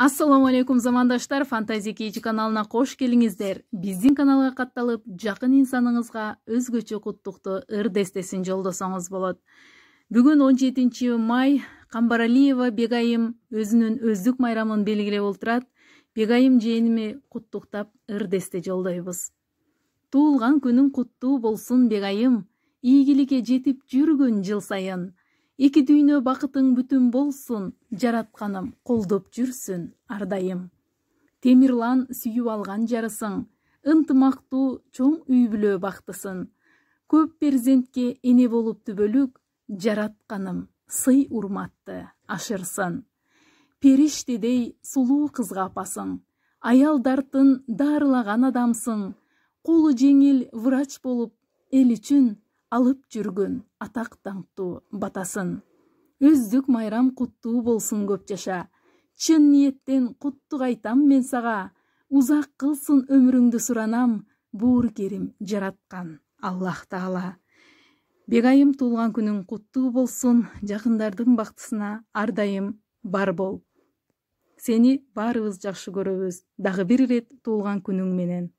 Assalamu алейкум замандаштар, Фантазия Кейчи каналына кош келиңиздер. Биздин каналга катталып, жакын инсаныңызга өзгөчө куттукту ыр дестесин жолдосоңуз болот. Бүгүн 17 май Камбаралиева Бегайым өзүнүн өздүк майрамын белгилеп отурат. Бегайым жээними куттуктап ыр десте жолдойбуз. Туулган күнүң куттуу болсун Бегайым, ийгиликке жетип жүргүн жыл сайын. Эки дүйнө бакытың бүтүн болсун, жаратканым колдоп жүрсүн ардайым. Темирлан сүйүп алган жарысың, ынтымактуу чоң үй бүлө бактысын. Көп перзентке эне болуп түбөлүк, жаратканым сый урматты ашырсын. Периштедей сулуу кызга апасың, аялдардын дарылаган адамсың. Колу жеңил врач болуп, эл үчүн алып жүргөн атак даңктуу батасын. Өздүк майрам куттуу болсун көп жаша. Чын ниеттен куттук айтам мен сага. Узак кылсын өмүрүңдү суранам, буур керим жараткан Аллах Таала. Бегайым туулган күнүң куттуу болсун, жакындардын бактысына ар дайым бар бол. Сени баарыбыз жакшы көрөбүз. Дагы бир ирет туулган күнүң менен.